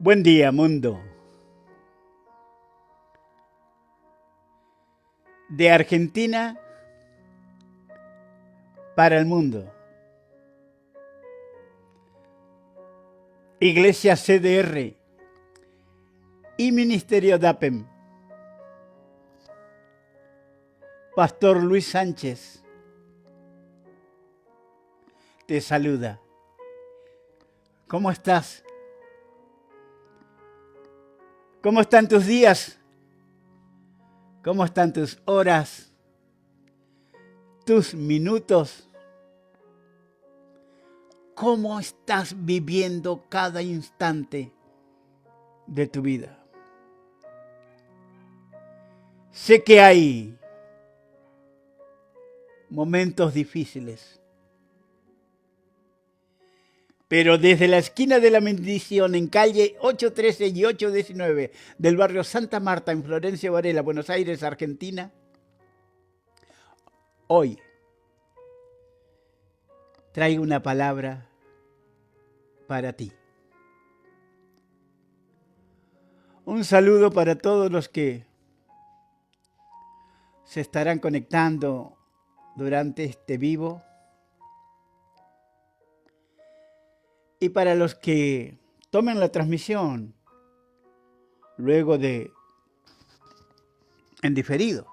Buen día, mundo. De Argentina para el mundo. Iglesia CDR y Ministerio DAPEM. Pastor Luis Sánchez te saluda. ¿Cómo estás? ¿Cómo están tus días? ¿Cómo están tus horas? ¿Tus minutos? ¿Cómo estás viviendo cada instante de tu vida? Sé que hay momentos difíciles, pero desde la esquina de la bendición en calle 813 y 819 del barrio Santa Marta en Florencio Varela, Buenos Aires, Argentina, hoy traigo una palabra para ti. Un saludo para todos los que se estarán conectando durante este vivo. Y para los que tomen la transmisión luego en diferido.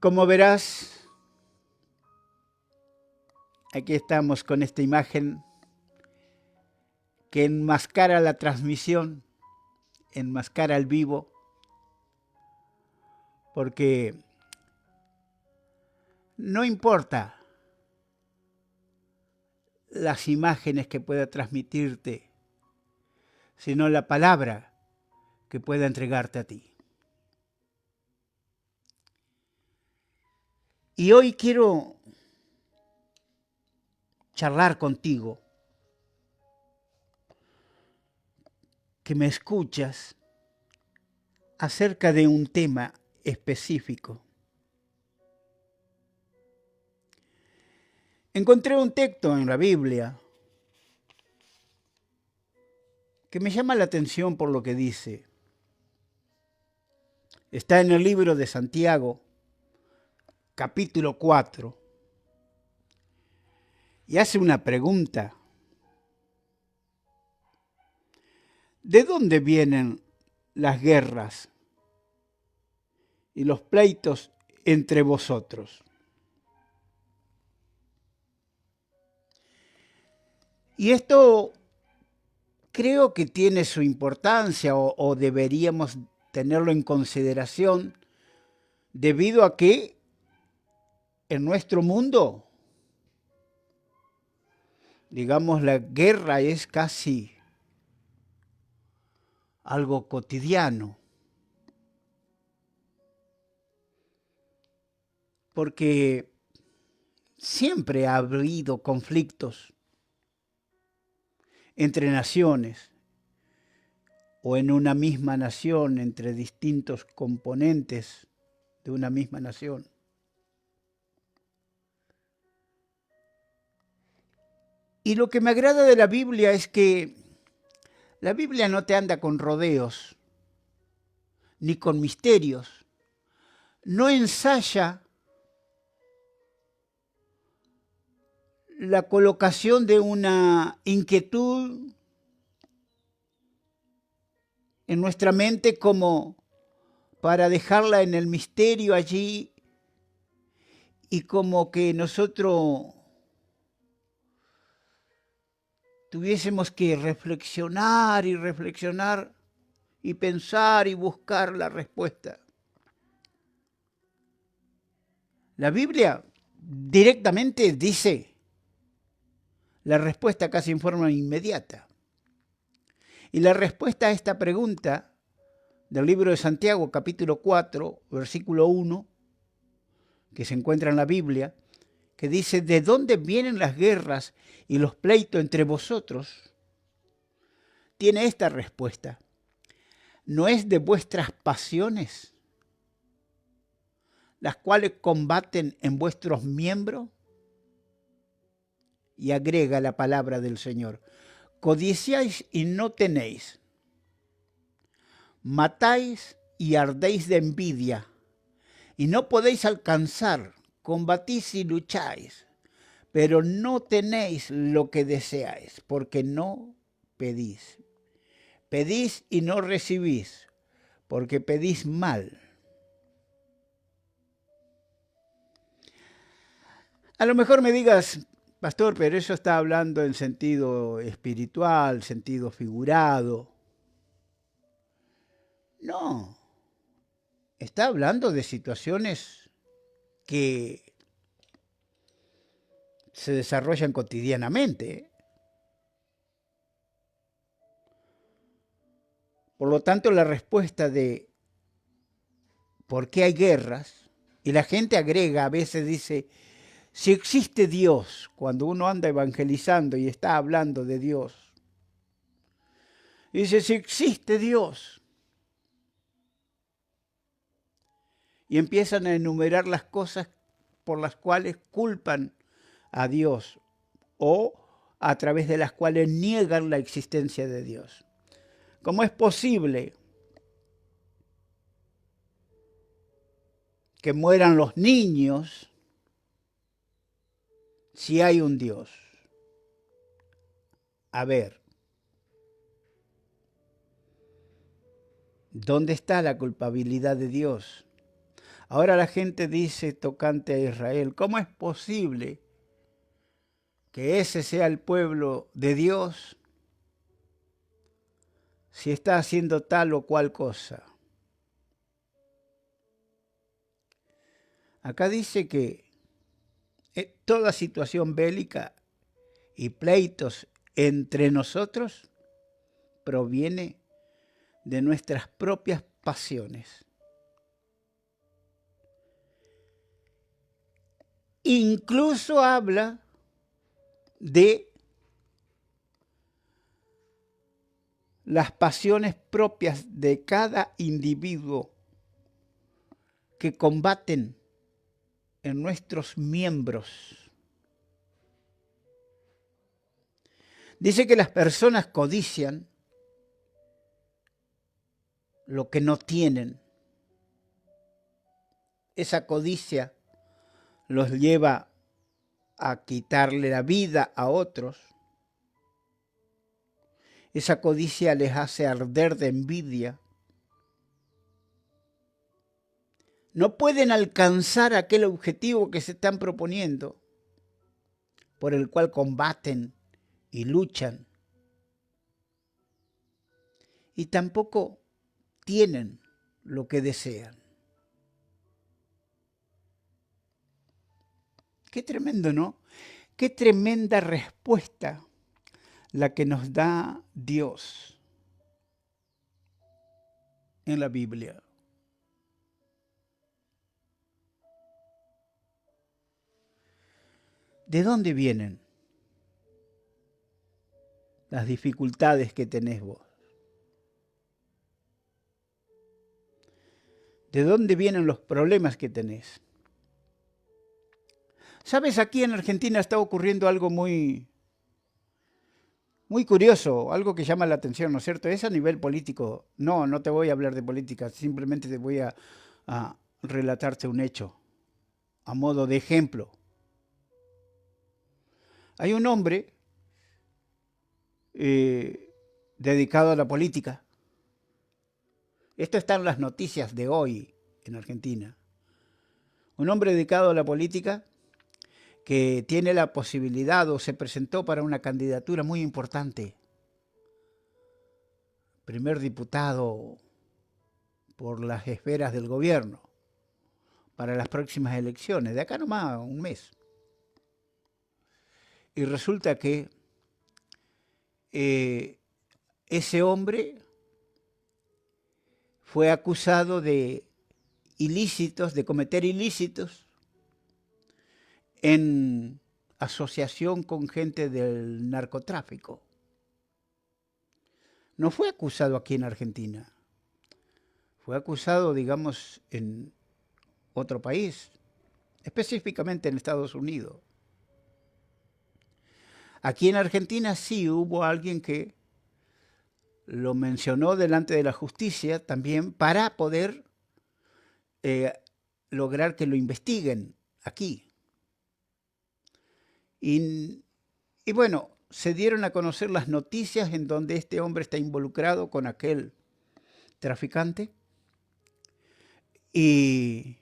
Como verás, aquí estamos con esta imagen que enmascara la transmisión, enmascara el vivo, porque no importa las imágenes que pueda transmitirte, sino la palabra que pueda entregarte a ti. Y hoy quiero charlar contigo, que me escuchas, acerca de un tema específico. Encontré un texto en la Biblia que me llama la atención por lo que dice. Está en el libro de Santiago, capítulo 4, y hace una pregunta. ¿De dónde vienen las guerras y los pleitos entre vosotros? Y esto creo que tiene su importancia o deberíamos tenerlo en consideración debido a que en nuestro mundo, digamos, la guerra es casi algo cotidiano. Porque siempre ha habido conflictos entre naciones o en una misma nación, entre distintos componentes de una misma nación. Y lo que me agrada de la Biblia es que la Biblia no te anda con rodeos, ni con misterios. No ensaya la colocación de una inquietud en nuestra mente como para dejarla en el misterio allí y como que nosotros tuviésemos que reflexionar y pensar y buscar la respuesta. La Biblia directamente dice la respuesta casi en forma inmediata. Y la respuesta a esta pregunta del libro de Santiago, capítulo 4, versículo 1, que se encuentra en la Biblia, que dice, ¿de dónde vienen las guerras y los pleitos entre vosotros? Tiene esta respuesta. ¿No es de vuestras pasiones, las cuales combaten en vuestros miembros? Y agrega la palabra del Señor. Codiciáis y no tenéis. Matáis y ardéis de envidia. Y no podéis alcanzar. Combatís y lucháis. Pero no tenéis lo que deseáis, porque no pedís. Pedís y no recibís, porque pedís mal. A lo mejor me digas, pastor, pero eso está hablando en sentido espiritual, sentido figurado. No, está hablando de situaciones que se desarrollan cotidianamente. Por lo tanto, la respuesta de por qué hay guerras, y la gente agrega, a veces dice, si existe Dios, cuando uno anda evangelizando y está hablando de Dios, dice, si existe Dios, y empiezan a enumerar las cosas por las cuales culpan a Dios o a través de las cuales niegan la existencia de Dios. ¿Cómo es posible que mueran los niños si hay un Dios? A ver, ¿dónde está la culpabilidad de Dios? Ahora la gente dice tocante a Israel, ¿cómo es posible que ese sea el pueblo de Dios si está haciendo tal o cual cosa? Acá dice que toda situación bélica y pleitos entre nosotros proviene de nuestras propias pasiones. Incluso habla de las pasiones propias de cada individuo que combaten en nuestros miembros. Dice que las personas codician lo que no tienen. Esa codicia los lleva a quitarle la vida a otros. Esa codicia les hace arder de envidia. No pueden alcanzar aquel objetivo que se están proponiendo, por el cual combaten y luchan. Y tampoco tienen lo que desean. Qué tremendo, ¿no? Qué tremenda respuesta la que nos da Dios en la Biblia. ¿De dónde vienen las dificultades que tenés vos? ¿De dónde vienen los problemas que tenés? ¿Sabes? Aquí en Argentina está ocurriendo algo muy curioso, algo que llama la atención, ¿no es cierto? Es a nivel político. No te voy a hablar de política, simplemente te voy a relatarte un hecho, a modo de ejemplo. Hay un hombre dedicado a la política. Esto está en las noticias de hoy en Argentina. Un hombre dedicado a la política que tiene la posibilidad o se presentó para una candidatura muy importante. Primer diputado por las esferas del gobierno para las próximas elecciones, de acá nomás un mes. Y resulta que ese hombre fue acusado de ilícitos, de cometer ilícitos en asociación con gente del narcotráfico. No fue acusado aquí en Argentina, fue acusado, digamos, en otro país, específicamente en Estados Unidos. Aquí en Argentina sí hubo alguien que lo mencionó delante de la justicia también para poder lograr que lo investiguen aquí. Y bueno, se dieron a conocer las noticias en donde este hombre está involucrado con aquel traficante. Y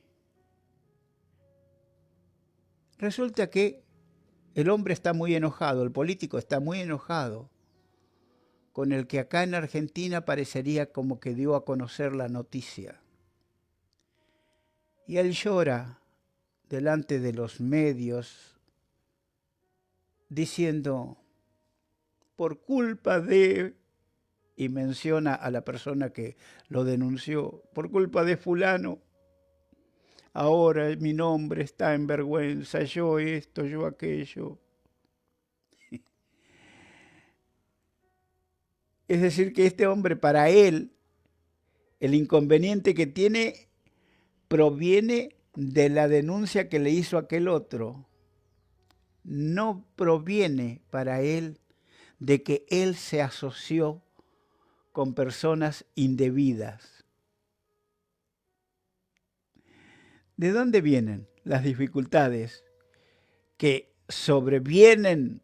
resulta que el hombre está muy enojado, el político está muy enojado con el que acá en Argentina parecería como que dio a conocer la noticia. Y él llora delante de los medios diciendo, por culpa de, y menciona a la persona que lo denunció, por culpa de fulano, ahora mi nombre está en vergüenza, yo esto, yo aquello. Es decir, que este hombre, para él, el inconveniente que tiene proviene de la denuncia que le hizo aquel otro. No proviene para él de que él se asoció con personas indebidas. ¿De dónde vienen las dificultades que sobrevienen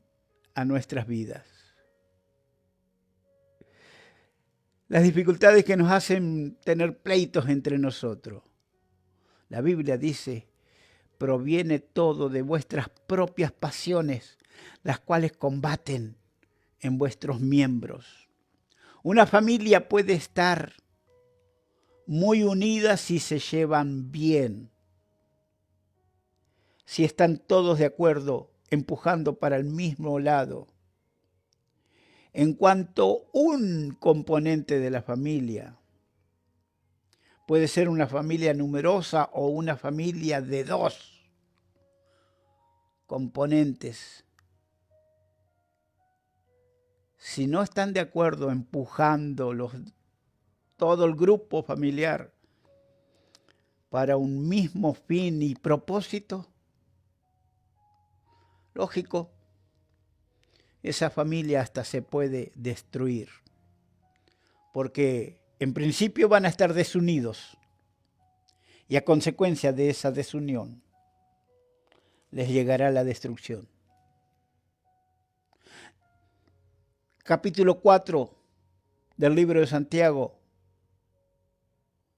a nuestras vidas? Las dificultades que nos hacen tener pleitos entre nosotros. La Biblia dice, proviene todo de vuestras propias pasiones, las cuales combaten en vuestros miembros. Una familia puede estar muy unida si se llevan bien, si están todos de acuerdo, empujando para el mismo lado. En cuanto un componente de la familia, puede ser una familia numerosa o una familia de dos componentes, si no están de acuerdo empujando todo el grupo familiar para un mismo fin y propósito, lógico, esa familia hasta se puede destruir, porque en principio van a estar desunidos y a consecuencia de esa desunión les llegará la destrucción. Capítulo 4 del libro de Santiago,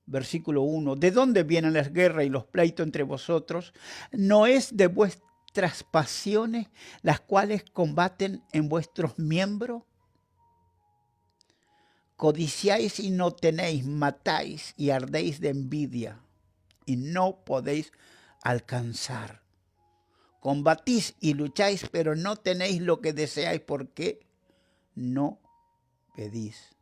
versículo 1. ¿De dónde vienen las guerras y los pleitos entre vosotros? ¿No es de vuestras pasiones las cuales combaten en vuestros miembros? Codiciáis y no tenéis, matáis y ardéis de envidia y no podéis alcanzar. Combatís y lucháis, pero no tenéis lo que deseáis porque no pedís.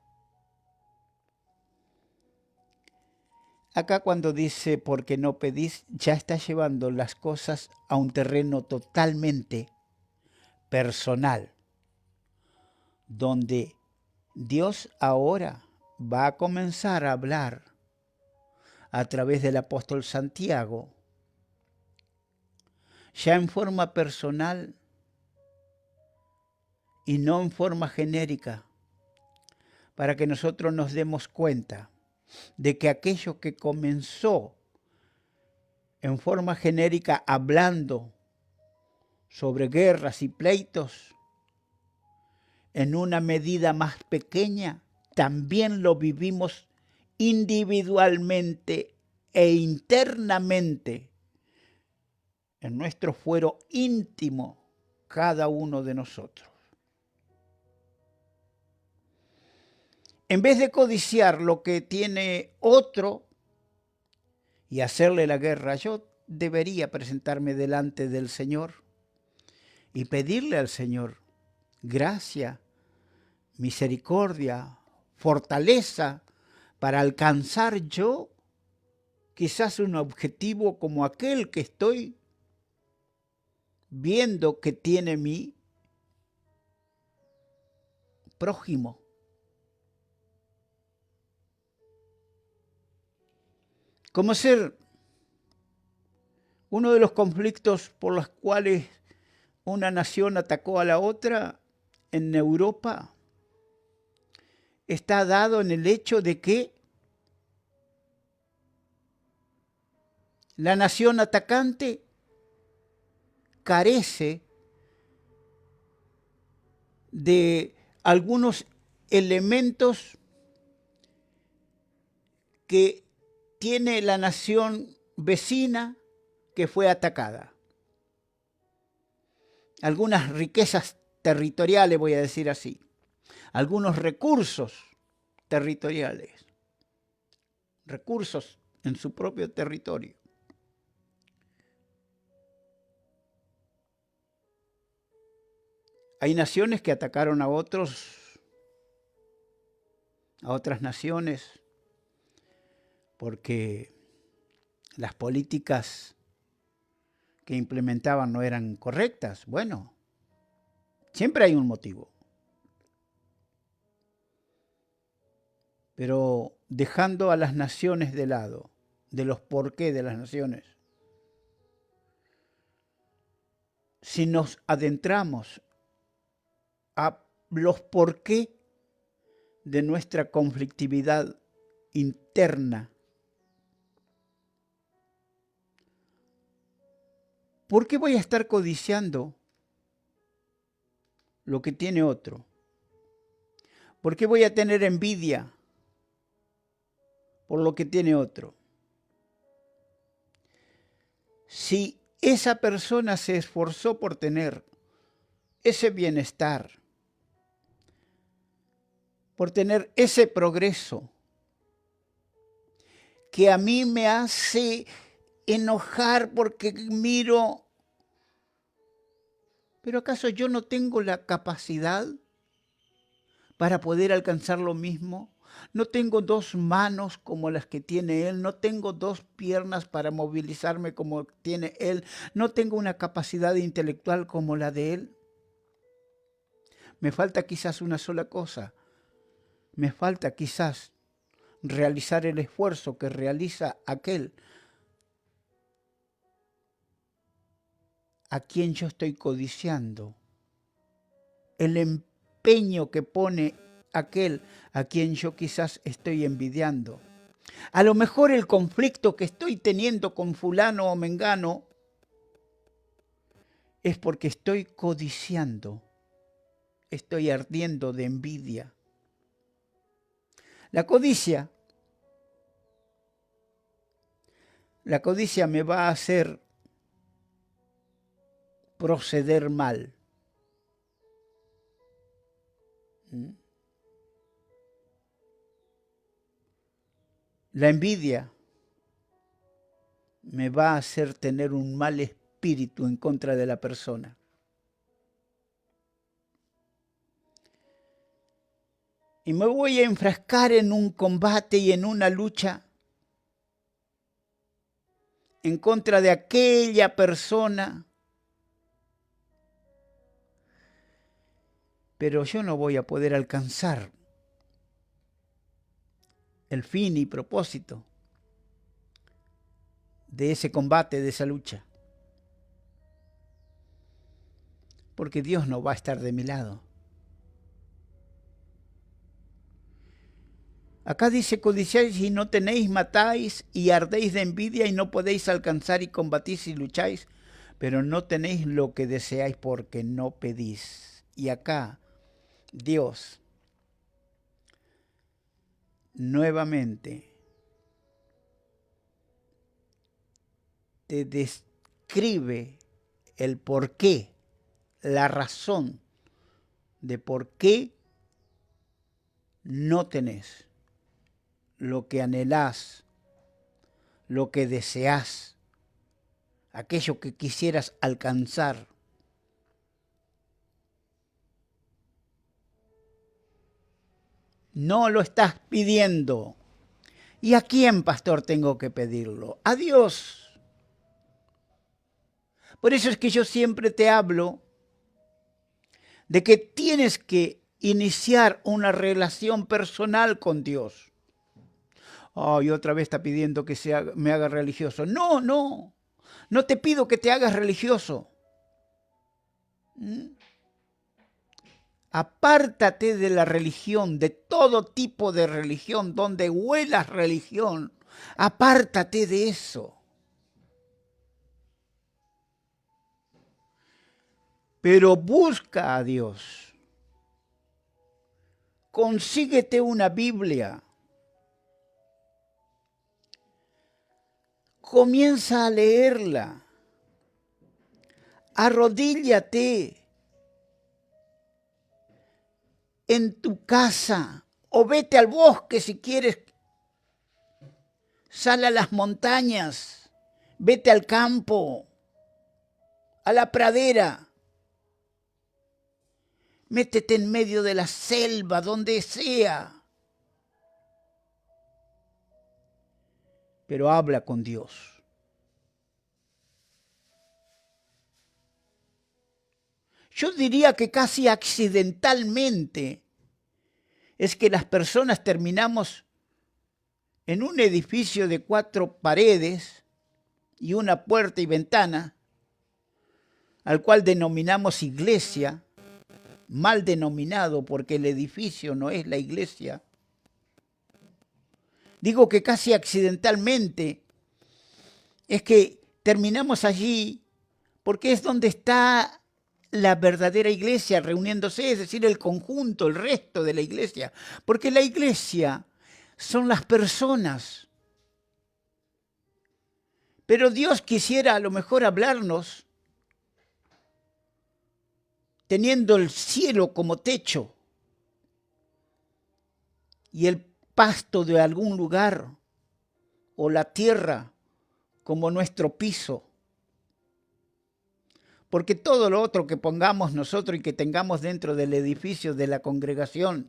Acá cuando dice porque no pedís, ya está llevando las cosas a un terreno totalmente personal, donde Dios ahora va a comenzar a hablar a través del apóstol Santiago, ya en forma personal y no en forma genérica, para que nosotros nos demos cuenta de que aquello que comenzó en forma genérica hablando sobre guerras y pleitos, en una medida más pequeña, también lo vivimos individualmente e internamente en nuestro fuero íntimo, cada uno de nosotros. En vez de codiciar lo que tiene otro y hacerle la guerra, yo debería presentarme delante del Señor y pedirle al Señor gracia, misericordia, fortaleza para alcanzar yo quizás un objetivo como aquel que estoy viendo que tiene mi prójimo. Como ser uno de los conflictos por los cuales una nación atacó a la otra en Europa está dado en el hecho de que la nación atacante carece de algunos elementos que tiene la nación vecina que fue atacada. Algunas riquezas territoriales, voy a decir así, algunos recursos territoriales, recursos en su propio territorio. Hay naciones que atacaron a otras naciones porque las políticas que implementaban no eran correctas. Bueno, siempre hay un motivo. Pero dejando a las naciones de lado, de los porqué de las naciones, si nos adentramos a los porqué de nuestra conflictividad interna, ¿por qué voy a estar codiciando lo que tiene otro? ¿Por qué voy a tener envidia por lo que tiene otro? Si esa persona se esforzó por tener ese bienestar, por tener ese progreso, que a mí me hace enojar porque miro, ¿pero acaso yo no tengo la capacidad para poder alcanzar lo mismo? No tengo dos manos como las que tiene él, no tengo dos piernas para movilizarme como tiene él, no tengo una capacidad intelectual como la de él. Me falta quizás una sola cosa, me falta quizás realizar el esfuerzo que realiza aquel a quien yo estoy codiciando, el empeño que pone aquel a quien yo quizás estoy envidiando. A lo mejor el conflicto que estoy teniendo con fulano o mengano es porque estoy codiciando, estoy ardiendo de envidia. La codicia me va a hacer proceder mal. La envidia me va a hacer tener un mal espíritu en contra de la persona. Y me voy a enfrascar en un combate y en una lucha en contra de aquella persona. Pero yo no voy a poder alcanzar el fin y propósito de ese combate, de esa lucha. Porque Dios no va a estar de mi lado. Acá dice, codiciáis y no tenéis, matáis y ardéis de envidia y no podéis alcanzar y combatís y lucháis, pero no tenéis lo que deseáis porque no pedís. Y acá Dios nuevamente te describe el porqué, la razón de por qué no tenés lo que anhelás, lo que deseás, aquello que quisieras alcanzar. No lo estás pidiendo. ¿Y a quién, pastor, tengo que pedirlo? A Dios. Por eso es que yo siempre te hablo de que tienes que iniciar una relación personal con Dios. Y otra vez está pidiendo que me haga religioso. No te pido que te hagas religioso. Apártate de la religión, de todo tipo de religión, donde huelas religión. Apártate de eso. Pero busca a Dios. Consíguete una Biblia. Comienza a leerla. Arrodíllate en tu casa o vete al bosque si quieres. Sal a las montañas, vete al campo, a la pradera. Métete en medio de la selva, donde sea. Pero habla con Dios. Yo diría que casi accidentalmente es que las personas terminamos en un edificio de 4 paredes y una puerta y ventana, al cual denominamos iglesia, mal denominado porque el edificio no es la iglesia. Digo que casi accidentalmente es que terminamos allí porque es donde está la verdadera iglesia reuniéndose, es decir, el conjunto, el resto de la iglesia. Porque la iglesia son las personas. Pero Dios quisiera a lo mejor hablarnos teniendo el cielo como techo y el pasto de algún lugar o la tierra como nuestro piso. Porque todo lo otro que pongamos nosotros y que tengamos dentro del edificio de la congregación,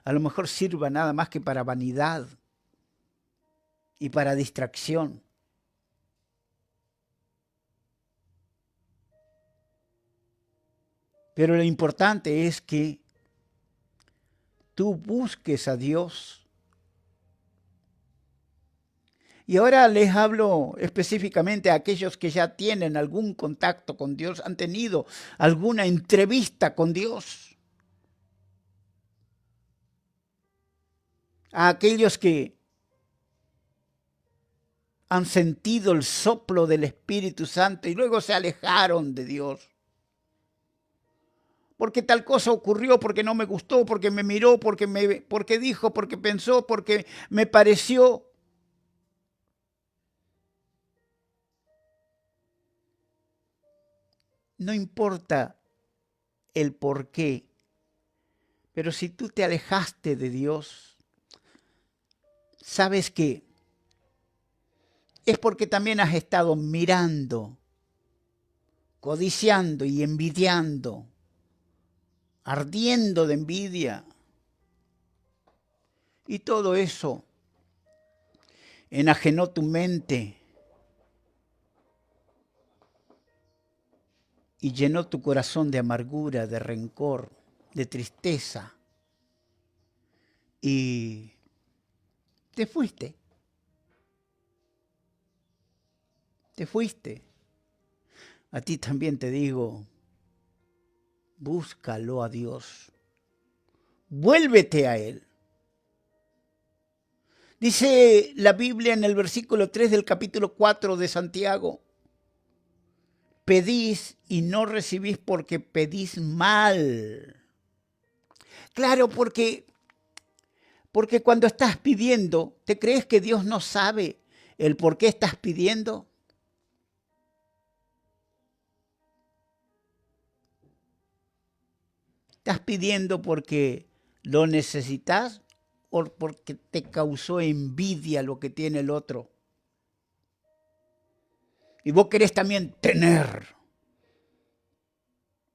a lo mejor sirva nada más que para vanidad y para distracción. Pero lo importante es que tú busques a Dios. Y ahora les hablo específicamente a aquellos que ya tienen algún contacto con Dios, han tenido alguna entrevista con Dios. A aquellos que han sentido el soplo del Espíritu Santo y luego se alejaron de Dios. Porque tal cosa ocurrió, porque no me gustó, porque me miró, porque dijo, porque pensó, porque me pareció. No importa el por qué, pero si tú te alejaste de Dios, sabes que es porque también has estado mirando, codiciando y envidiando, ardiendo de envidia. Y todo eso enajenó tu mente y llenó tu corazón de amargura, de rencor, de tristeza. Y te fuiste. Te fuiste. A ti también te digo, búscalo a Dios. Vuélvete a Él. Dice la Biblia en el versículo 3 del capítulo 4 de Santiago, pedís y no recibís porque pedís mal. Claro, porque cuando estás pidiendo, ¿te crees que Dios no sabe el por qué estás pidiendo? ¿Estás pidiendo porque lo necesitas o porque te causó envidia lo que tiene el otro? Y vos querés también tener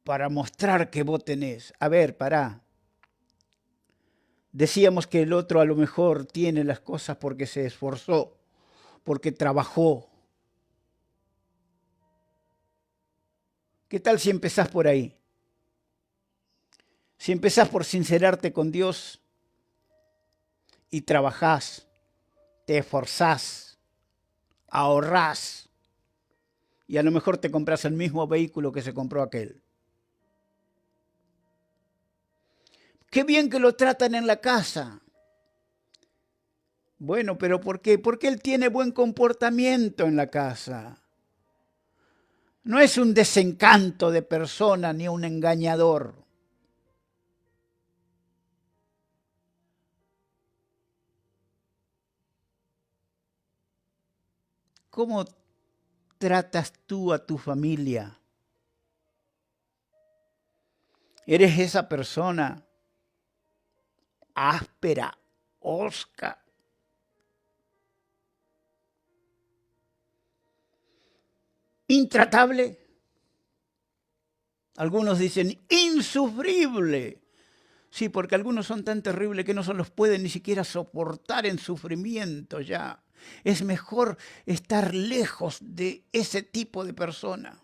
para mostrar que vos tenés. A ver, pará. Decíamos que el otro a lo mejor tiene las cosas porque se esforzó, porque trabajó. ¿Qué tal si empezás por ahí? Si empezás por sincerarte con Dios y trabajás, te esforzás, ahorrás y a lo mejor te compras el mismo vehículo que se compró aquel. Qué bien que lo tratan en la casa. Bueno, pero ¿por qué? Porque él tiene buen comportamiento en la casa. No es un desencanto de persona ni un engañador. ¿Cómo tratas tú a tu familia? ¿Eres esa persona áspera, hosca, intratable? Algunos dicen insufrible. Sí, porque algunos son tan terribles que no se los pueden ni siquiera soportar en sufrimiento ya. Es mejor estar lejos de ese tipo de persona.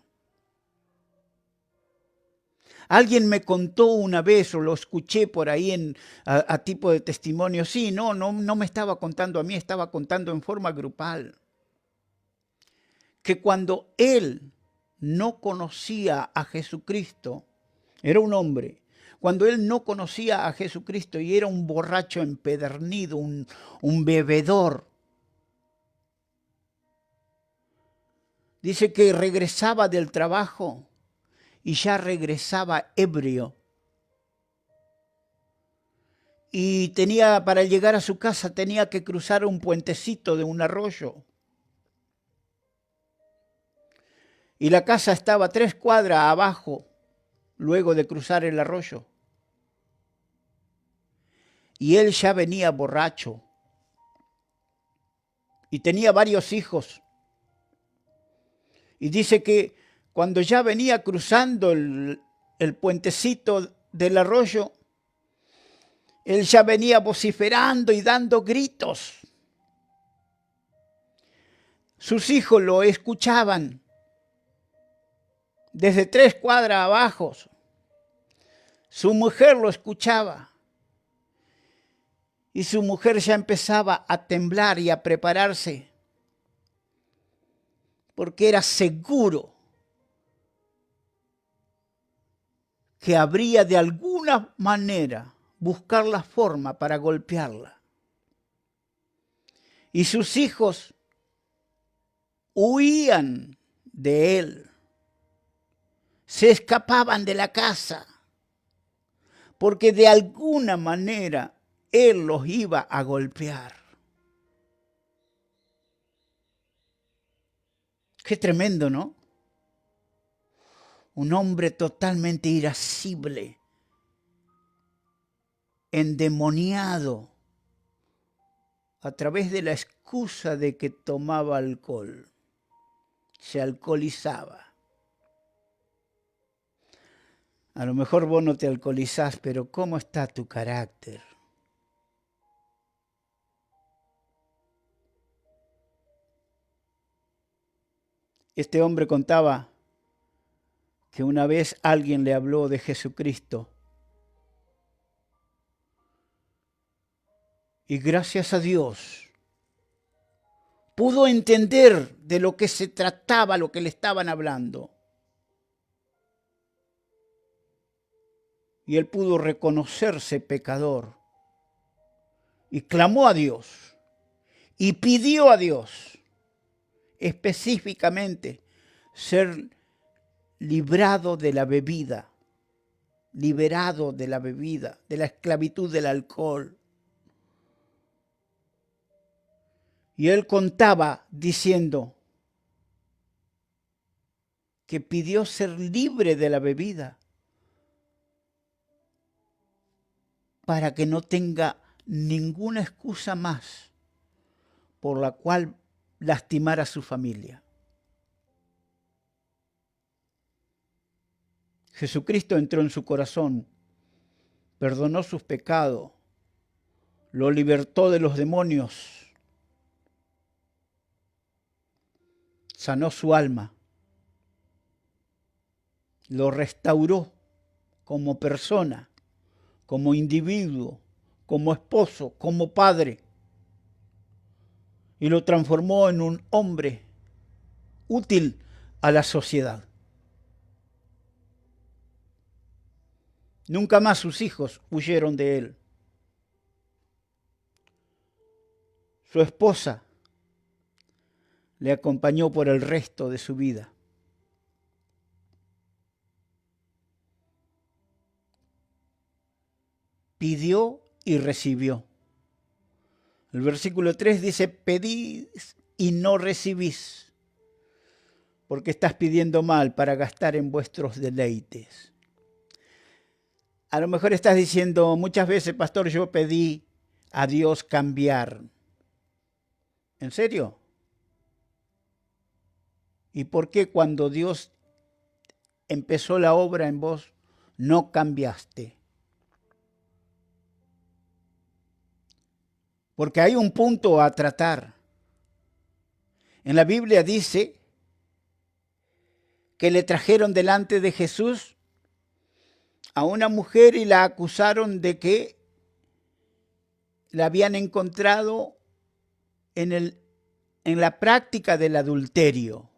Alguien me contó una vez, o lo escuché por ahí a tipo de testimonio. Sí, no me estaba contando a mí, estaba contando en forma grupal. Que cuando él no conocía a Jesucristo, era un hombre. Cuando él no conocía a Jesucristo y era un borracho empedernido, un bebedor, dice que regresaba del trabajo y ya regresaba ebrio. Y para llegar a su casa tenía que cruzar un puentecito de un arroyo. Y la casa estaba 3 cuadras abajo, luego de cruzar el arroyo. Y él ya venía borracho. Y tenía varios hijos. Y dice que cuando ya venía cruzando el puentecito del arroyo, él ya venía vociferando y dando gritos. Sus hijos lo escuchaban desde 3 cuadras abajo. Su mujer lo escuchaba. Y su mujer ya empezaba a temblar y a prepararse, porque era seguro que habría de alguna manera buscar la forma para golpearla. Y sus hijos huían de él, se escapaban de la casa, porque de alguna manera él los iba a golpear. Qué tremendo, ¿no? Un hombre totalmente irascible, endemoniado, a través de la excusa de que tomaba alcohol, se alcoholizaba. A lo mejor vos no te alcoholizás, pero ¿cómo está tu carácter? Este hombre contaba que una vez alguien le habló de Jesucristo y gracias a Dios pudo entender de lo que se trataba, lo que le estaban hablando. Y él pudo reconocerse pecador y clamó a Dios y pidió a Dios específicamente ser librado de la bebida, liberado de la bebida, de la esclavitud del alcohol. Y él contaba diciendo que pidió ser libre de la bebida para que no tenga ninguna excusa más por la cual lastimar a su familia. Jesucristo entró en su corazón, perdonó sus pecados, lo libertó de los demonios, sanó su alma, lo restauró como persona, como individuo, como esposo, como padre, y lo transformó en un hombre útil a la sociedad. Nunca más sus hijos huyeron de él. Su esposa le acompañó por el resto de su vida. Pidió y recibió. El versículo 3 dice, pedís y no recibís, porque estás pidiendo mal para gastar en vuestros deleites. A lo mejor estás diciendo, muchas veces, pastor, yo pedí a Dios cambiar. ¿En serio? ¿Y por qué cuando Dios empezó la obra en vos no cambiaste? Porque hay un punto a tratar. En la Biblia dice que le trajeron delante de Jesús a una mujer y la acusaron de que la habían encontrado en la práctica del adulterio.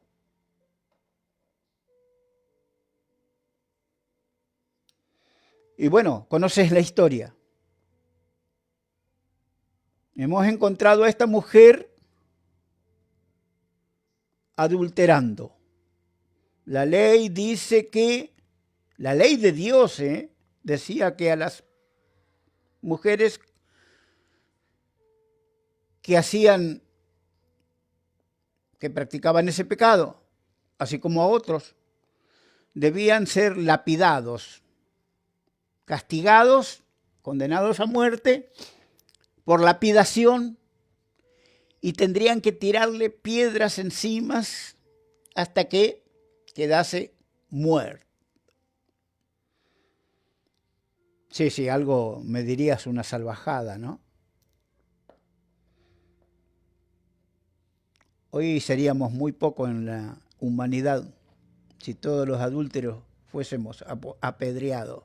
Y bueno, conoces la historia. Hemos encontrado a esta mujer adulterando. La ley dice que, la ley de Dios, decía que a las mujeres que practicaban ese pecado, así como a otros, debían ser lapidados, castigados, condenados a muerte por lapidación, y tendrían que tirarle piedras encima hasta que quedase muerto. Sí, algo me dirías una salvajada, ¿no? Hoy seríamos muy poco en la humanidad si todos los adúlteros fuésemos apedreados.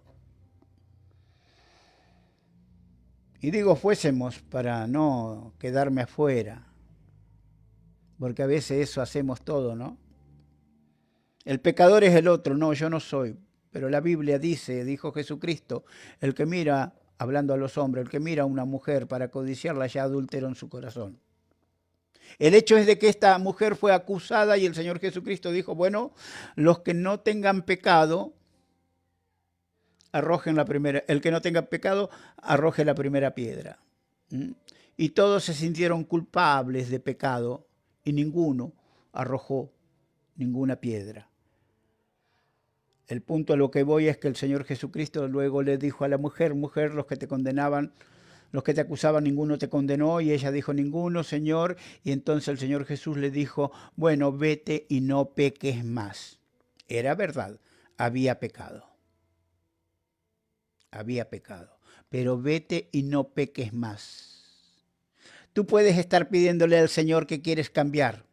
Y digo fuésemos para no quedarme afuera, porque a veces eso hacemos todo, ¿no? El pecador es el otro, no, yo no soy. Pero la Biblia dice, dijo Jesucristo, el que mira, hablando a los hombres, el que mira a una mujer para codiciarla ya adulteró en su corazón. El hecho es de que esta mujer fue acusada y el Señor Jesucristo dijo, bueno, los que no tengan pecado, arrojen la primera, el que no tenga pecado, arroje la primera piedra. Y todos se sintieron culpables de pecado y ninguno arrojó ninguna piedra. El punto a lo que voy es que el Señor Jesucristo luego le dijo a la mujer, mujer, los que te condenaban, los que te acusaban, ninguno te condenó, y ella dijo, ninguno, Señor. Y entonces el Señor Jesús le dijo, bueno, vete y no peques más. Era verdad, había pecado. Había pecado, pero vete y no peques más. Tú puedes estar pidiéndole al Señor que quieres cambiar,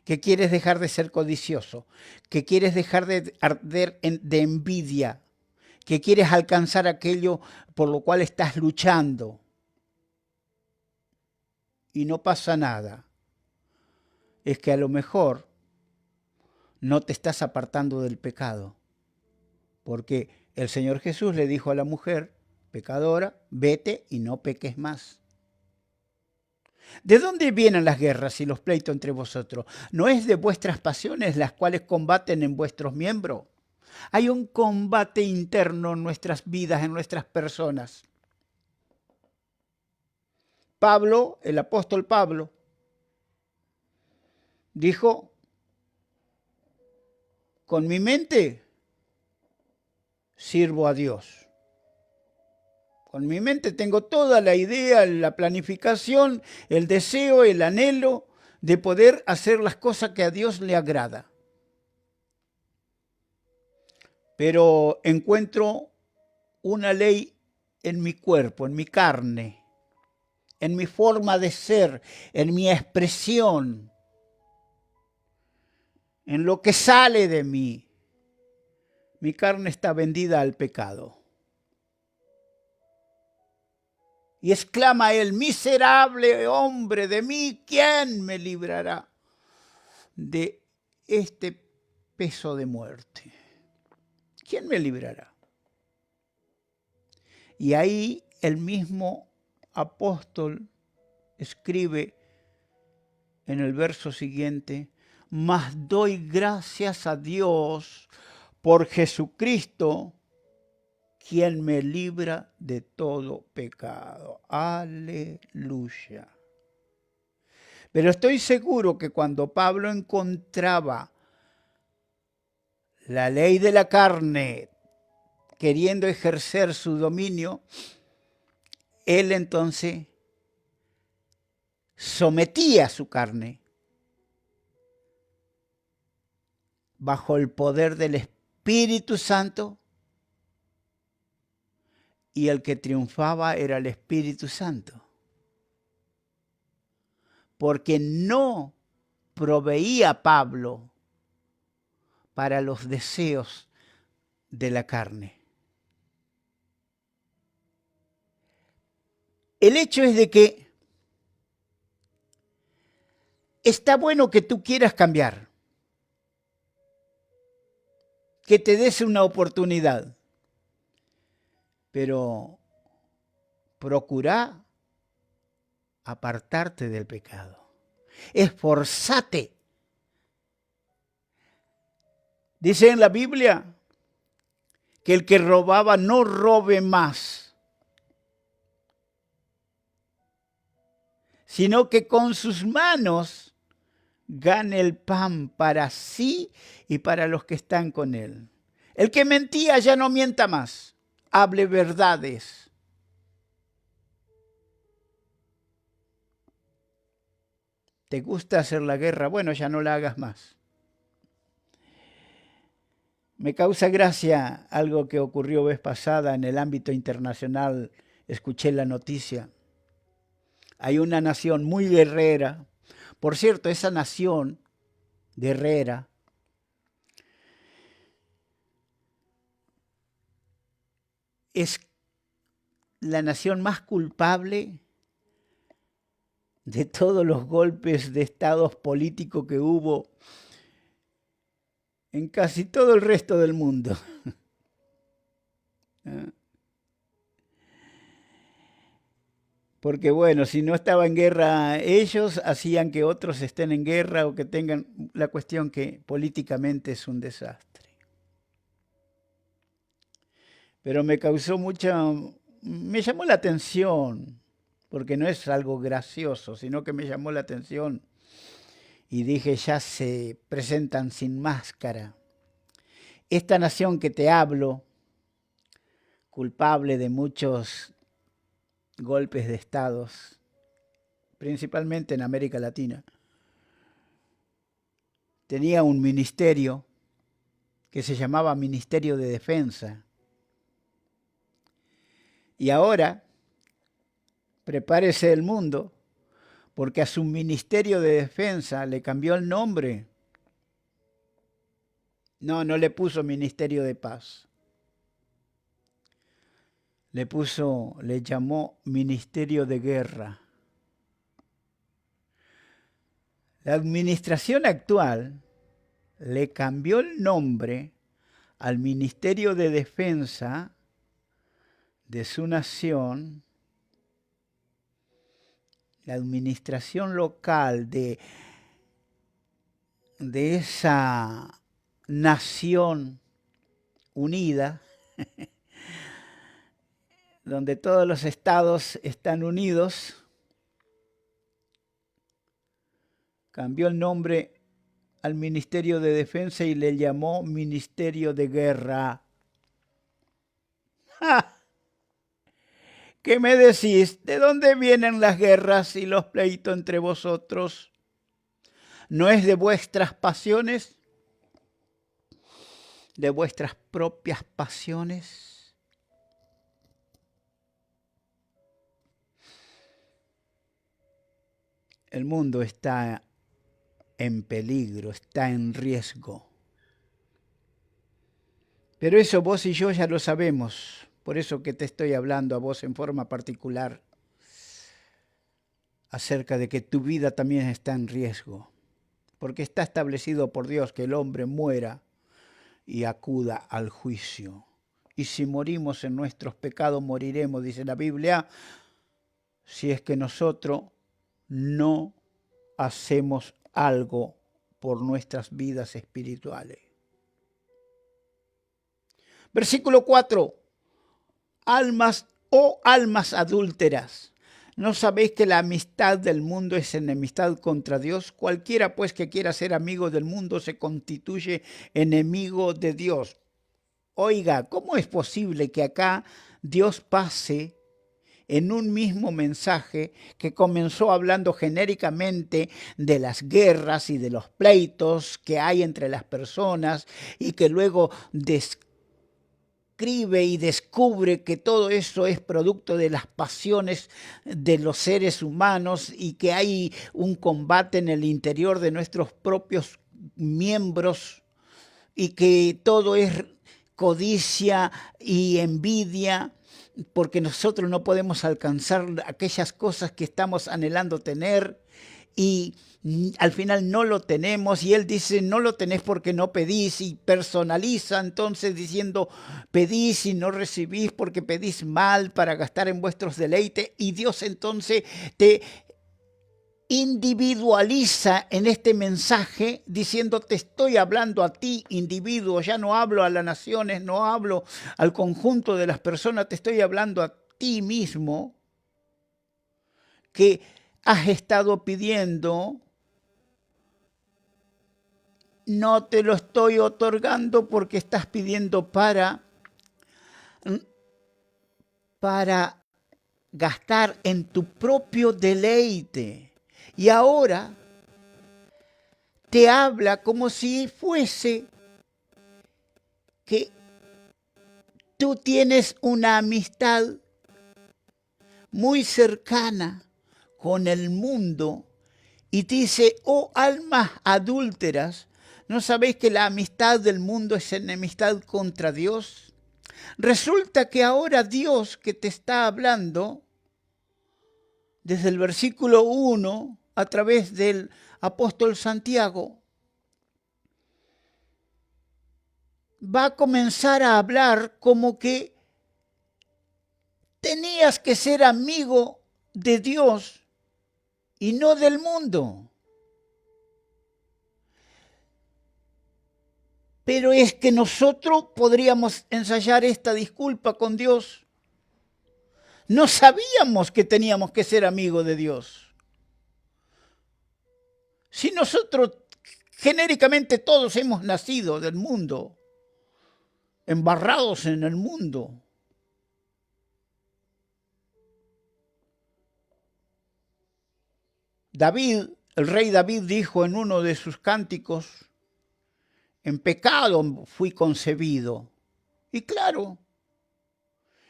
que quieres dejar de ser codicioso, que quieres dejar de arder de envidia, que quieres alcanzar aquello por lo cual estás luchando. Y no pasa nada. Es que a lo mejor no te estás apartando del pecado, porque el Señor Jesús le dijo a la mujer pecadora, vete y no peques más. ¿De dónde vienen las guerras y los pleitos entre vosotros? ¿No es de vuestras pasiones las cuales combaten en vuestros miembros? Hay un combate interno en nuestras vidas, en nuestras personas. Pablo, el apóstol Pablo, dijo, con mi mente sirvo a Dios. Con mi mente tengo toda la idea, la planificación, el deseo, el anhelo de poder hacer las cosas que a Dios le agrada. Pero encuentro una ley en mi cuerpo, en mi carne, en mi forma de ser, en mi expresión, en lo que sale de mí. Mi carne está vendida al pecado. Y exclama él, miserable hombre de mí, ¿quién me librará de este peso de muerte? ¿Quién me librará? Y ahí el mismo apóstol escribe en el verso siguiente: mas doy gracias a Dios por Jesucristo, quien me libra de todo pecado. Aleluya. Pero estoy seguro que cuando Pablo encontraba la ley de la carne queriendo ejercer su dominio, él entonces sometía su carne bajo el poder del Espíritu Santo, y el que triunfaba era el Espíritu Santo, porque no proveía Pablo para los deseos de la carne. El hecho es de que está bueno que tú quieras cambiar, que te des una oportunidad, pero procura apartarte del pecado. Esforzate. Dice en la Biblia que el que robaba no robe más, sino que con sus manos gane el pan para sí y para los que están con él. El que mentía ya no mienta más, hable verdades. ¿Te gusta hacer la guerra? Bueno, ya no la hagas más. Me causa gracia algo que ocurrió vez pasada en el ámbito internacional. Escuché la noticia. Hay una nación muy guerrera. Por cierto, esa nación guerrera es la nación más culpable de todos los golpes de estados políticos que hubo en casi todo el resto del mundo. Porque bueno, si no estaba en guerra ellos, hacían que otros estén en guerra o que tengan la cuestión que políticamente es un desastre. Pero me llamó la atención, porque no es algo gracioso, sino que me llamó la atención y dije, ya se presentan sin máscara. Esta nación que te hablo, culpable de muchos golpes de estados, principalmente en América Latina, tenía un ministerio que se llamaba Ministerio de Defensa. Y ahora, prepárese el mundo, porque a su Ministerio de Defensa le cambió el nombre. No le puso Ministerio de Paz. Le llamó Ministerio de Guerra. La administración actual le cambió el nombre al Ministerio de Defensa de su nación, la administración local de esa nación unida, donde todos los estados están unidos, cambió el nombre al Ministerio de Defensa y le llamó Ministerio de Guerra. ¡Ja! ¿Qué me decís? ¿De dónde vienen las guerras y los pleitos entre vosotros? ¿No es de vuestras pasiones? ¿De vuestras propias pasiones? El mundo está en peligro, está en riesgo. Pero eso vos y yo ya lo sabemos, por eso que te estoy hablando a vos en forma particular acerca de que tu vida también está en riesgo, porque está establecido por Dios que el hombre muera y acuda al juicio. y si morimos en nuestros pecados, moriremos, dice la Biblia, si es que nosotros no hacemos algo por nuestras vidas espirituales. Versículo 4. Almas adúlteras, ¿no sabéis que la amistad del mundo es enemistad contra Dios? Cualquiera pues que quiera ser amigo del mundo se constituye enemigo de Dios. Oiga, ¿cómo es posible que acá Dios pase en un mismo mensaje que comenzó hablando genéricamente de las guerras y de los pleitos que hay entre las personas y que luego describe y descubre que todo eso es producto de las pasiones de los seres humanos y que hay un combate en el interior de nuestros propios miembros y que todo es codicia y envidia, porque nosotros no podemos alcanzar aquellas cosas que estamos anhelando tener y al final no lo tenemos, y él dice no lo tenés porque no pedís, y personaliza entonces diciendo pedís y no recibís porque pedís mal para gastar en vuestros deleites, y Dios entonces te individualiza en este mensaje diciendo te estoy hablando a ti individuo, ya no hablo a las naciones, no hablo al conjunto de las personas, te estoy hablando a ti mismo que has estado pidiendo. No te lo estoy otorgando porque estás pidiendo para gastar en tu propio deleite. Y ahora te habla como si fuese que tú tienes una amistad muy cercana con el mundo y te dice, oh almas adúlteras, ¿no sabéis que la amistad del mundo es enemistad contra Dios? Resulta que ahora Dios que te está hablando, desde el versículo 1, a través del apóstol Santiago, va a comenzar a hablar como que tenías que ser amigo de Dios y no del mundo. Pero es que nosotros podríamos ensayar esta disculpa con Dios. No sabíamos que teníamos que ser amigos de Dios. Si nosotros genéricamente todos hemos nacido del mundo, embarrados en el mundo. David, el rey David dijo en uno de sus cánticos, en pecado fui concebido. Y claro,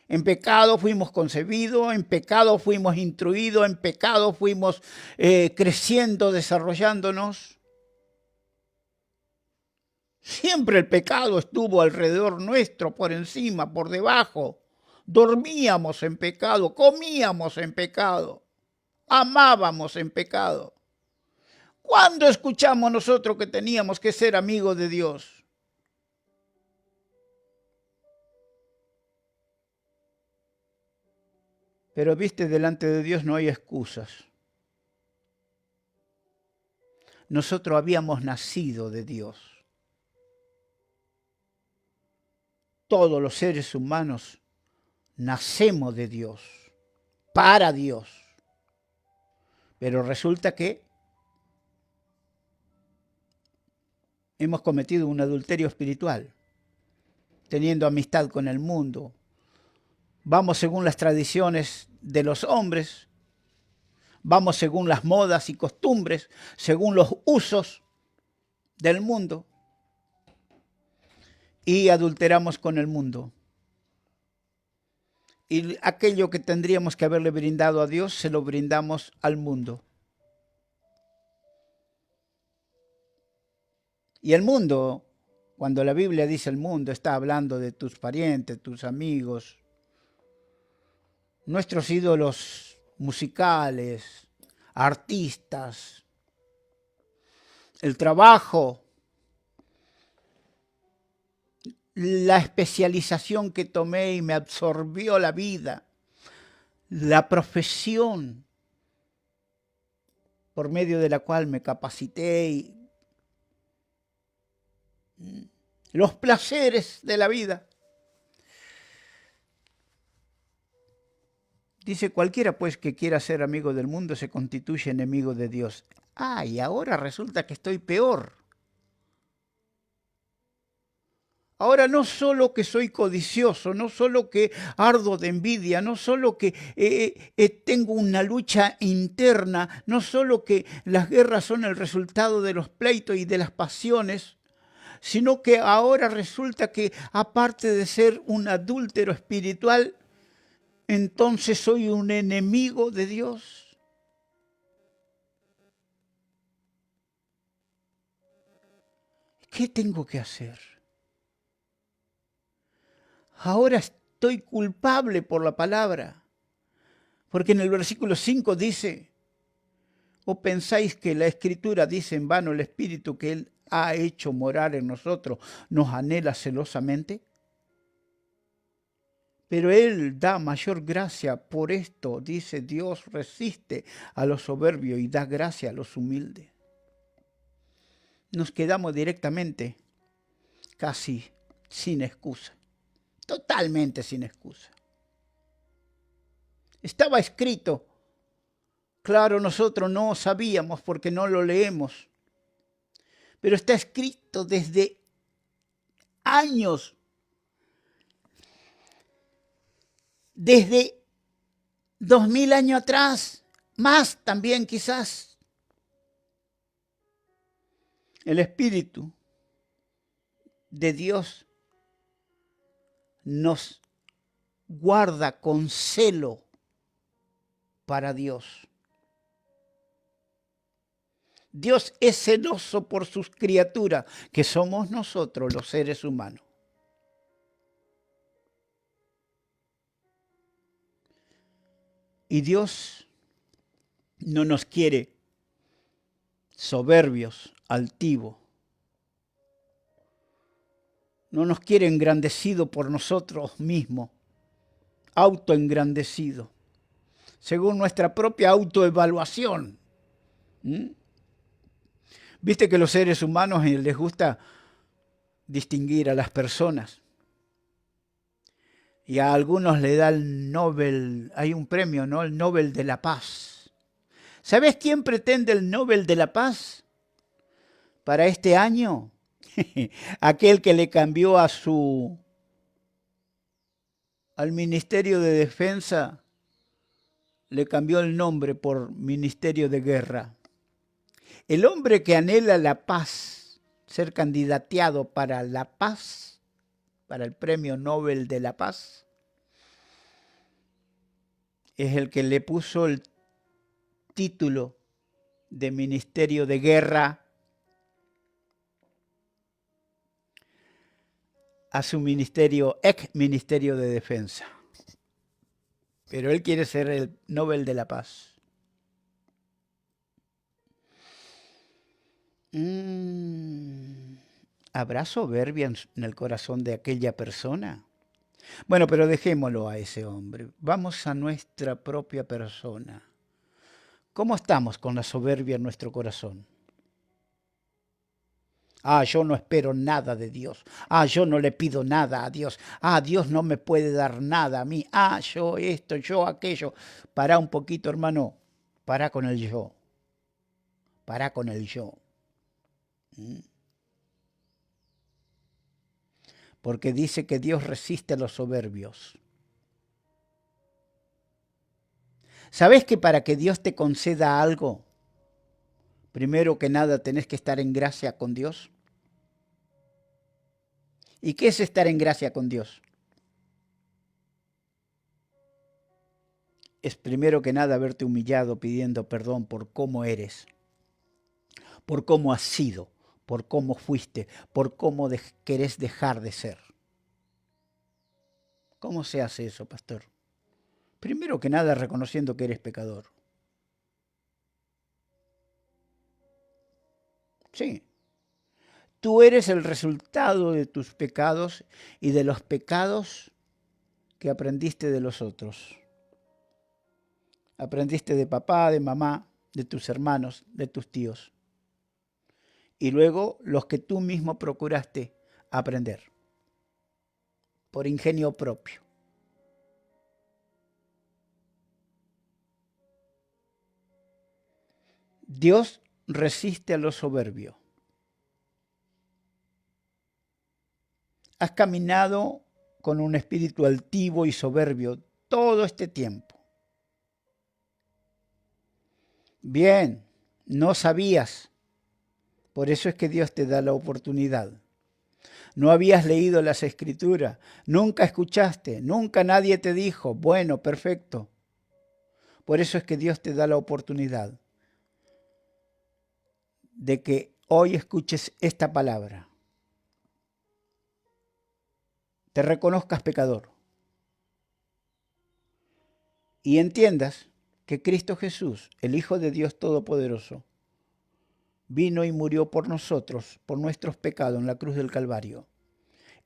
en pecado fuimos concebidos, en pecado fuimos instruidos, en pecado fuimos creciendo, desarrollándonos. Siempre el pecado estuvo alrededor nuestro, por encima, por debajo. Dormíamos en pecado, comíamos en pecado, amábamos en pecado. ¿Cuándo escuchamos nosotros que teníamos que ser amigos de Dios? Pero viste, delante de Dios no hay excusas. Nosotros habíamos nacido de Dios. Todos los seres humanos nacemos de Dios, para Dios. Pero resulta que hemos cometido un adulterio espiritual, teniendo amistad con el mundo. Vamos según las tradiciones de los hombres, vamos según las modas y costumbres, según los usos del mundo, y adulteramos con el mundo. Y aquello que tendríamos que haberle brindado a Dios, se lo brindamos al mundo. Y el mundo, cuando la Biblia dice el mundo, está hablando de tus parientes, tus amigos, nuestros ídolos musicales, artistas, el trabajo, la especialización que tomé y me absorbió la vida, la profesión por medio de la cual me capacité y los placeres de la vida. Dice, cualquiera pues que quiera ser amigo del mundo se constituye enemigo de Dios. Ah, y ahora resulta que estoy peor. Ahora no solo que soy codicioso, no solo que ardo de envidia, no solo que tengo una lucha interna, no solo que las guerras son el resultado de los pleitos y de las pasiones, sino que ahora resulta que aparte de ser un adúltero espiritual, entonces soy un enemigo de Dios. ¿Qué tengo que hacer? Ahora estoy culpable por la palabra, porque en el versículo 5 dice, ¿o pensáis que la Escritura dice en vano el Espíritu que Él ha hecho morar en nosotros nos anhela celosamente? Pero Él da mayor gracia. Por esto, dice Dios, resiste a los soberbios y da gracia a los humildes. Nos quedamos directamente casi sin excusa, totalmente sin excusa. Estaba escrito, claro, nosotros no sabíamos porque no lo leemos, pero está escrito desde años, desde 2000 años atrás, más también quizás. El Espíritu de Dios nos guarda con celo para Dios. Dios es celoso por sus criaturas, que somos nosotros los seres humanos. Y Dios no nos quiere soberbios, altivos. No nos quiere engrandecido por nosotros mismos, autoengrandecido, según nuestra propia autoevaluación. Viste que los seres humanos les gusta distinguir a las personas. Y a algunos le da el Nobel, hay un premio, ¿no? El Nobel de la Paz. ¿Sabes quién pretende el Nobel de la Paz para este año? Aquel que le cambió al Ministerio de Defensa, le cambió el nombre por Ministerio de Guerra. El hombre que anhela la paz, ser candidateado para la paz, para el Premio Nobel de la Paz, es el que le puso el título de Ministerio de Guerra a su ministerio, ex Ministerio de Defensa. Pero él quiere ser el Nobel de la Paz. ¿Habrá soberbia en el corazón de aquella persona? Bueno, pero dejémoslo a ese hombre. Vamos a nuestra propia persona. ¿Cómo estamos con la soberbia en nuestro corazón? Ah, yo no espero nada de Dios. Ah, yo no le pido nada a Dios. Ah, Dios no me puede dar nada a mí. Ah, yo esto, yo aquello. Pará un poquito, hermano. Pará con el yo. Pará con el yo. Porque dice que Dios resiste a los soberbios. ¿Sabes que para que Dios te conceda algo, primero que nada tenés que estar en gracia con Dios? ¿Y qué es estar en gracia con Dios? Es primero que nada haberte humillado pidiendo perdón por cómo eres, por cómo has sido, por cómo fuiste, por cómo querés dejar de ser. ¿Cómo se hace eso, pastor? Primero que nada reconociendo que eres pecador. Sí. tú eres el resultado de tus pecados y de los pecados que aprendiste de los otros. Aprendiste de papá, de mamá, de tus hermanos, de tus tíos. Y luego los que tú mismo procuraste aprender por ingenio propio. Dios resiste a los soberbios. Has caminado con un espíritu altivo y soberbio todo este tiempo. Bien, no sabías. Por eso es que Dios te da la oportunidad. No habías leído las Escrituras, nunca escuchaste, nunca nadie te dijo, bueno, perfecto. Por eso es que Dios te da la oportunidad de que hoy escuches esta palabra. Te reconozcas pecador y entiendas que Cristo Jesús, el Hijo de Dios Todopoderoso, vino y murió por nosotros, por nuestros pecados en la cruz del Calvario.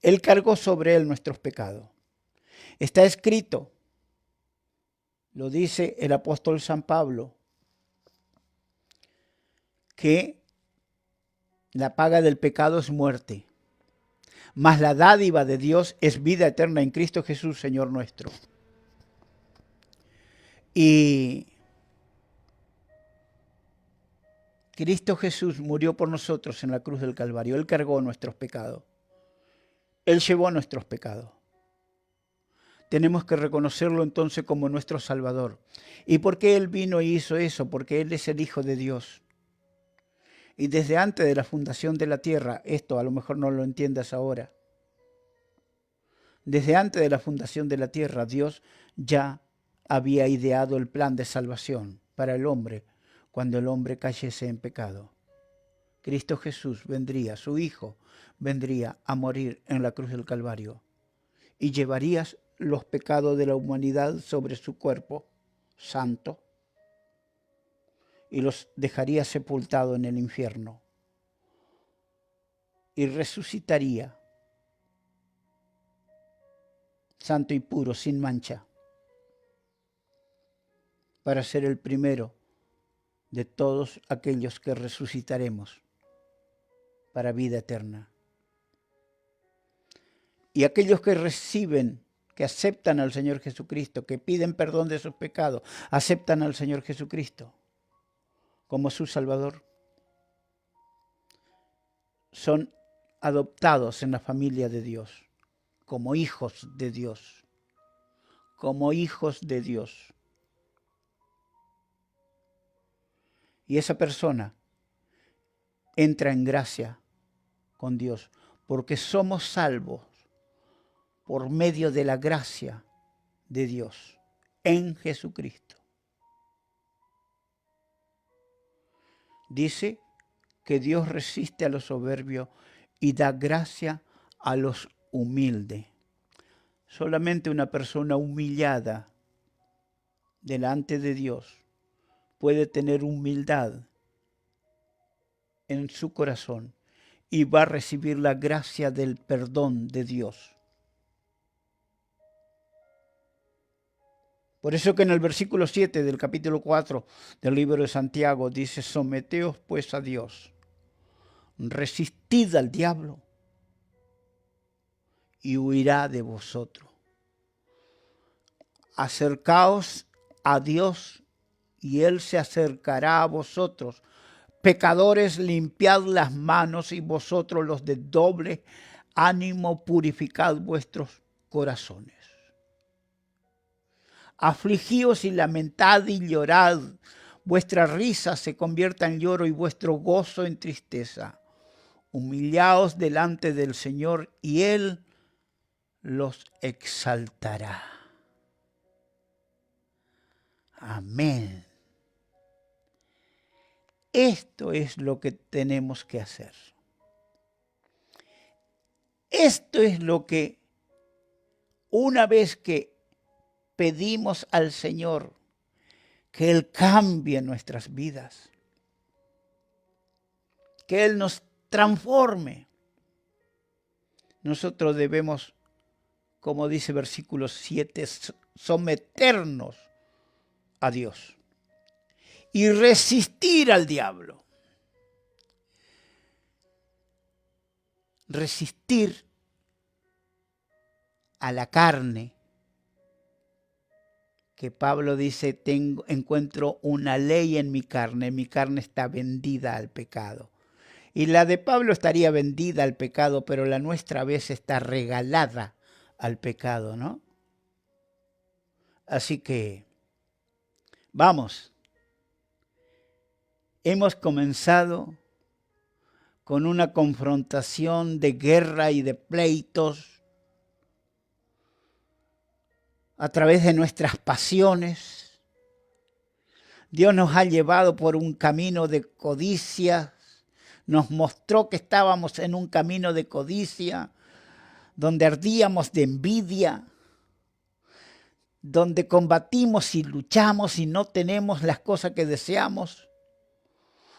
Él cargó sobre él nuestros pecados. Está escrito, lo dice el apóstol San Pablo, que la paga del pecado es muerte, mas la dádiva de Dios es vida eterna en Cristo Jesús, Señor nuestro. Y Cristo Jesús murió por nosotros en la cruz del Calvario. Él cargó nuestros pecados. Él llevó nuestros pecados. Tenemos que reconocerlo entonces como nuestro Salvador. ¿Y por qué Él vino y hizo eso? Porque Él es el Hijo de Dios. Y desde antes de la fundación de la tierra, esto a lo mejor no lo entiendas ahora, desde antes de la fundación de la tierra, Dios ya había ideado el plan de salvación para el hombre cuando el hombre cayese en pecado. Cristo Jesús vendría, su Hijo vendría a morir en la cruz del Calvario y llevarías los pecados de la humanidad sobre su cuerpo santo y los dejaría sepultados en el infierno y resucitaría santo y puro, sin mancha, para ser el primero de todos aquellos que resucitaremos para vida eterna. Y aquellos que reciben, que aceptan al Señor Jesucristo, que piden perdón de sus pecados, aceptan al Señor Jesucristo como su Salvador, son adoptados en la familia de Dios, como hijos de Dios, como hijos de Dios. Y esa persona entra en gracia con Dios, porque somos salvos por medio de la gracia de Dios en Jesucristo. Dice que Dios resiste a los soberbios y da gracia a los humildes. Solamente una persona humillada delante de Dios puede tener humildad en su corazón y va a recibir la gracia del perdón de Dios. Por eso que en el versículo 7 del capítulo 4 del libro de Santiago dice, someteos pues a Dios, resistid al diablo y huirá de vosotros. Acercaos a Dios y Él se acercará a vosotros. Pecadores, limpiad las manos y vosotros los de doble ánimo purificad vuestros corazones. Afligíos y lamentad y llorad. Vuestra risa se convierta en lloro y vuestro gozo en tristeza. Humillaos delante del Señor y Él los exaltará. Amén. Esto es lo que tenemos que hacer. Esto es lo que una vez que pedimos al Señor que Él cambie nuestras vidas, que Él nos transforme, nosotros debemos, como dice versículo 7, someternos a Dios y resistir al diablo. Resistir a la carne, que Pablo dice, encuentro una ley en mi carne está vendida al pecado. Y la de Pablo estaría vendida al pecado, pero la nuestra a veces está regalada al pecado, ¿no? Así que, vamos, hemos comenzado con una confrontación de guerra y de pleitos a través de nuestras pasiones. Dios nos ha llevado por un camino de codicia, nos mostró que estábamos en un camino de codicia, donde ardíamos de envidia, donde combatimos y luchamos y no tenemos las cosas que deseamos.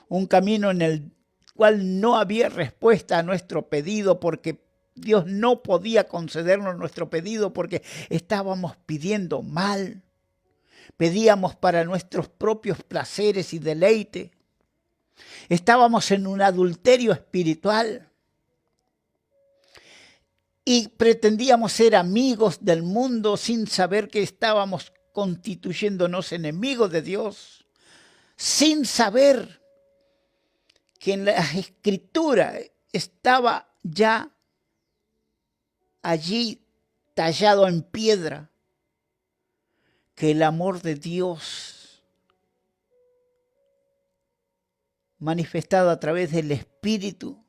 Un camino en el cual no había respuesta a nuestro pedido porque Dios no podía concedernos nuestro pedido porque estábamos pidiendo mal. Pedíamos para nuestros propios placeres y deleite. Estábamos en un adulterio espiritual y pretendíamos ser amigos del mundo sin saber que estábamos constituyéndonos enemigos de Dios, sin saber que en la Escritura estaba ya allí tallado en piedra que el amor de Dios manifestado a través del Espíritu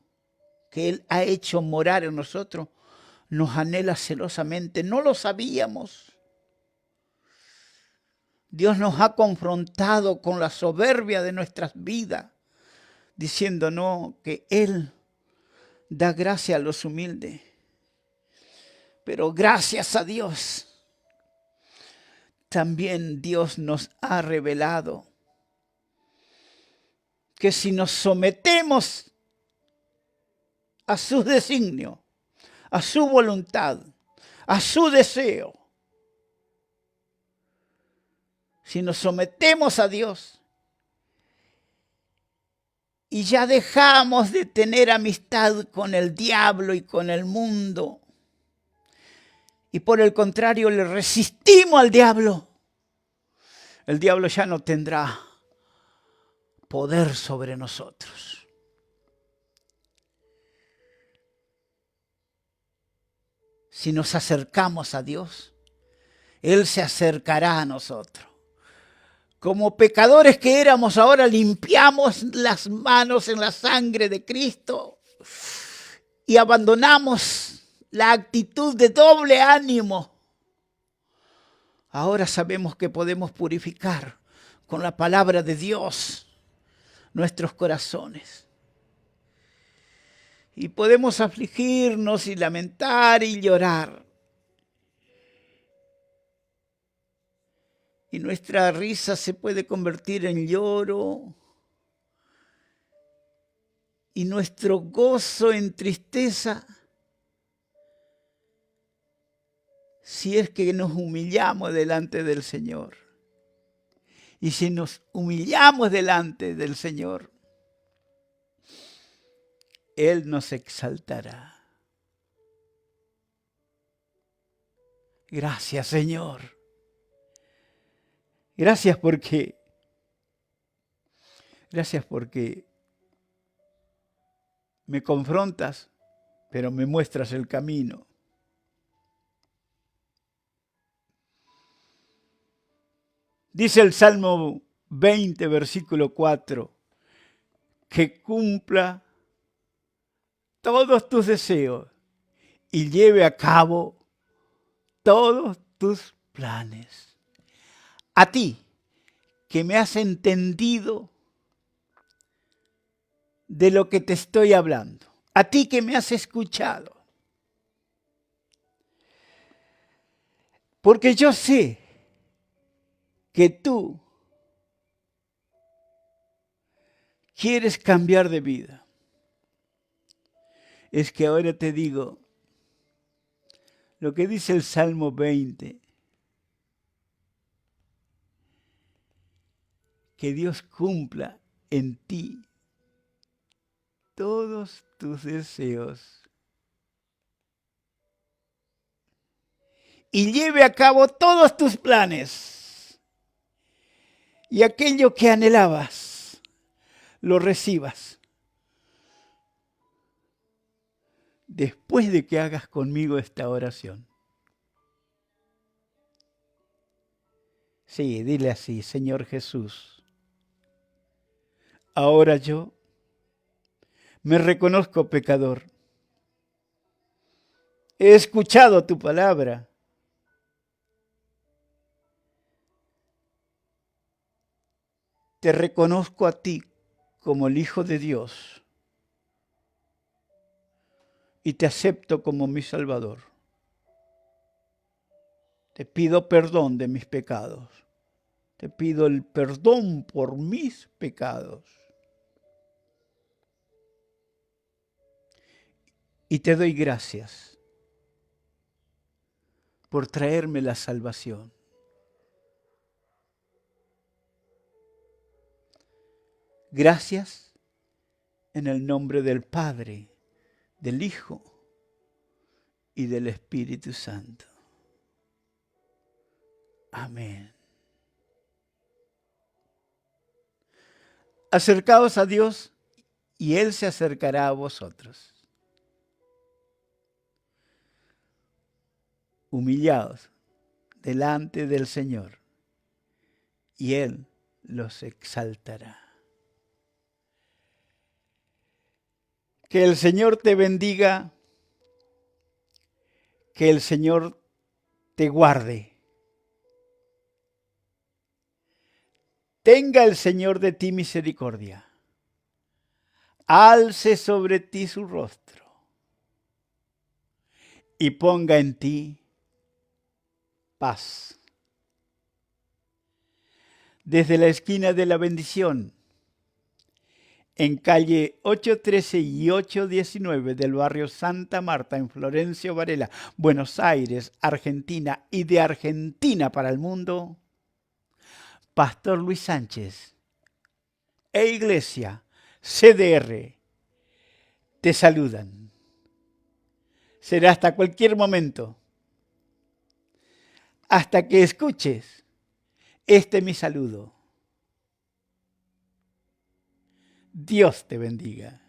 que Él ha hecho morar en nosotros, nos anhela celosamente. No lo sabíamos. Dios nos ha confrontado con la soberbia de nuestras vidas, diciéndonos que Él da gracia a los humildes. Pero gracias a Dios, también Dios nos ha revelado que si nos sometemos a sus designios, a su voluntad, a su deseo, si nos sometemos a Dios y ya dejamos de tener amistad con el diablo y con el mundo, y por el contrario le resistimos al diablo, el diablo ya no tendrá poder sobre nosotros. Si nos acercamos a Dios, Él se acercará a nosotros. Como pecadores que éramos, ahora limpiamos las manos en la sangre de Cristo y abandonamos la actitud de doble ánimo. Ahora sabemos que podemos purificar con la palabra de Dios nuestros corazones. Y podemos afligirnos y lamentar y llorar. Y nuestra risa se puede convertir en lloro. Y nuestro gozo en tristeza. Si es que nos humillamos delante del Señor. Y si nos humillamos delante del Señor, Él nos exaltará. Gracias, Señor. Gracias porque me confrontas, pero me muestras el camino. Dice el Salmo 20, versículo 4, que cumpla todos tus deseos y lleve a cabo todos tus planes. A ti, que me has entendido de lo que te estoy hablando. A ti que me has escuchado. Porque yo sé que tú quieres cambiar de vida. Es que ahora te digo, lo que dice el Salmo 20. Que Dios cumpla en ti todos tus deseos y lleve a cabo todos tus planes, y aquello que anhelabas lo recibas después de que hagas conmigo esta oración. Sí, dile así: Señor Jesús, ahora yo me reconozco pecador. He escuchado tu palabra. Te reconozco a ti como el Hijo de Dios y te acepto como mi Salvador. Te pido perdón de mis pecados. Te pido el perdón por mis pecados. Y te doy gracias por traerme la salvación. Gracias en el nombre del Padre, del Hijo y del Espíritu Santo. Amén. Acercaos a Dios y Él se acercará a vosotros. Humillaos delante del Señor y Él los exaltará. Que el Señor te bendiga, que el Señor te guarde. Tenga el Señor de ti misericordia. Alce sobre ti su rostro y ponga en ti paz. Desde la esquina de la bendición, en calle 813 y 819 del barrio Santa Marta, en Florencio Varela, Buenos Aires, Argentina, y de Argentina para el mundo, Pastor Luis Sánchez e Iglesia CDR te saludan. Será hasta cualquier momento, hasta que escuches mi saludo. Dios te bendiga.